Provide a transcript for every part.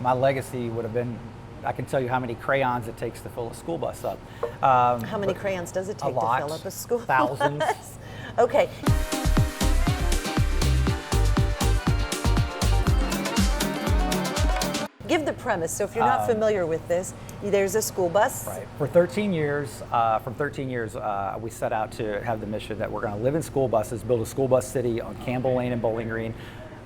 my legacy would have been, I can tell you how many crayons it takes to fill a school bus up. How many crayons does it take to fill up a school thousands. bus? Okay. Give the premise. So if you're not familiar with this, there's a school bus. Right. For 13 years, we set out to have the mission that we're going to live in school buses, build a school bus city on Campbell Lane and Bowling Green,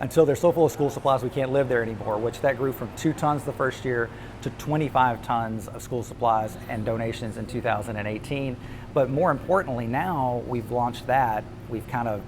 until they're so full of school supplies we can't live there anymore, which that grew from 2 tons the first year to 25 tons of school supplies and donations in 2018. But more importantly, now we've launched that. We've kind of,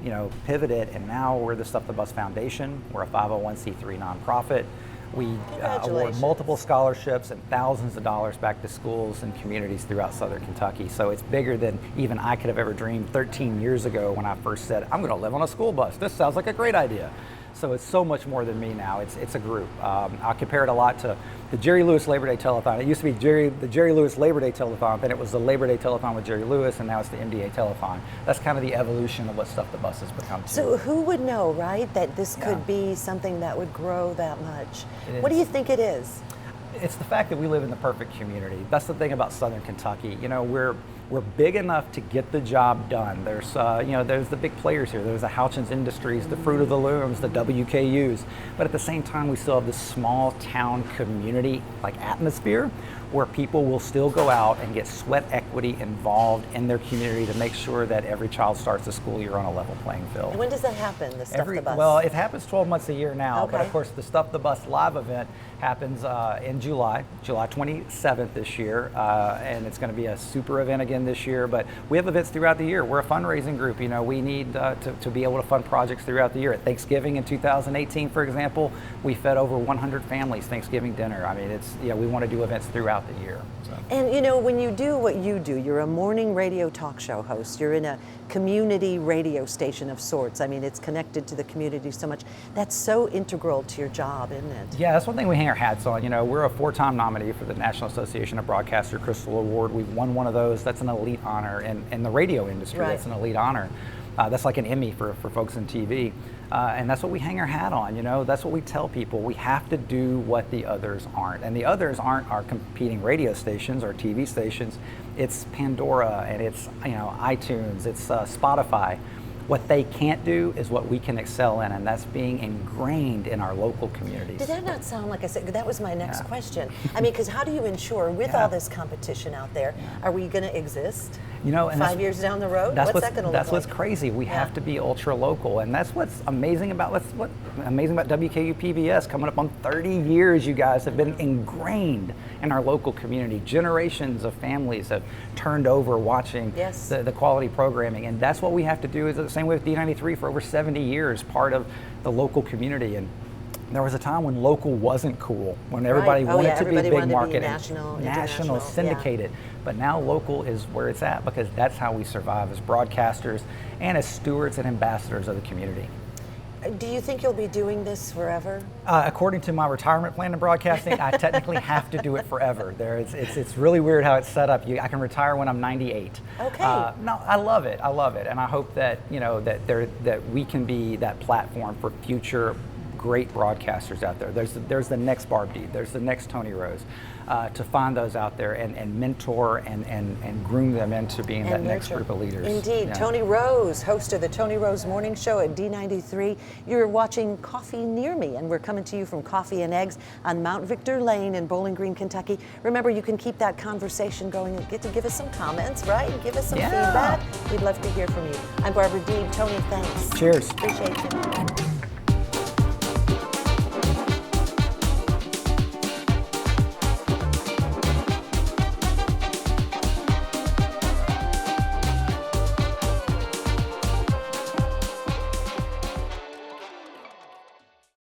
pivoted, and now we're the Stuff the Bus Foundation. We're a 501c3 nonprofit. We award multiple scholarships and thousands of dollars back to schools and communities throughout Southern Kentucky. So it's bigger than even I could have ever dreamed 13 years ago when I first said, I'm going to live on a school bus. This sounds like a great idea. So it's so much more than me now. It's a group. I compare it a lot to the Jerry Lewis Labor Day Telethon. It used to be the Jerry Lewis Labor Day Telethon, then it was the Labor Day Telethon with Jerry Lewis, and now it's the MDA Telethon. That's kind of the evolution of what Stuff the Bus has become too. So who would know, right, that this could be something that would grow that much? What do you think it is? It's the fact that we live in the perfect community. That's the thing about Southern Kentucky. We're big enough to get the job done. There's there's the big players here. There's the Houchins Industries, the Fruit of the Looms, the WKUs. But at the same time, we still have this small town community like atmosphere where people will still go out and get sweat equity involved in their community to make sure that every child starts the school year on a level playing field. And when does that happen, the Stuff the Bus? Well, it happens 12 months a year now, okay. But of course the Stuff the Bus live event happens in July 27th this year, and it's going to be a super event again this year, but we have events throughout the year. We're a fundraising group. We need to be able to fund projects throughout the year. At Thanksgiving in 2018, for example, we fed over 100 families Thanksgiving dinner. I mean, we want to do events throughout the year. So. And when you do what you do, you're a morning radio talk show host, you're in a community radio station of sorts. I mean, it's connected to the community so much. That's so integral to your job, isn't it? Yeah, that's one thing we hang our hats on. We're a 4-time nominee for the National Association of Broadcaster Crystal Award. We've won one of those. That's an elite honor. And in the radio industry, right. That's an elite honor. That's like an Emmy for folks in TV. And that's what we hang our hat on, That's what we tell people. We have to do what the others aren't. And the others aren't our competing radio stations or TV stations. It's Pandora and it's, iTunes, it's Spotify. What they can't do is what we can excel in, and that's being ingrained in our local communities. Did that not sound like I said? That was my next question. I mean, because how do you ensure, with all this competition out there, are we going to exist? And 5 years down the road, what's that going to look like? That's what's crazy. We have to be ultra local, and that's what's amazing about WKU PBS. Coming up on 30 years, you guys have been ingrained in our local community. Generations of families have turned over watching the quality programming, and that's what we have to do. Is the same way with D93 for over 70 years, part of the local community. And there was a time when local wasn't cool, when everybody wanted to be big market, national, syndicated. But now local is where it's at, because that's how we survive as broadcasters and as stewards and ambassadors of the community. Do you think you'll be doing this forever? According to my retirement plan in broadcasting, I technically have to do it forever. It's really weird how it's set up. I can retire when I'm 98. Okay. No, I love it, and I hope that that we can be that platform for future great broadcasters out there. There's the next Barb Deed, there's the next Tony Rose, to find those out there and mentor and groom them into being that next group of leaders. Indeed. Yeah. Tony Rose, host of the Tony Rose Morning Show at D93. You're watching Coffee Near Me, and we're coming to you from Coffee and Eggs on Mount Victor Lane in Bowling Green, Kentucky. Remember, you can keep that conversation going and get to give us some comments, right? Give us some feedback. We'd love to hear from you. I'm Barbara Deed. Tony, thanks. Cheers. Appreciate you.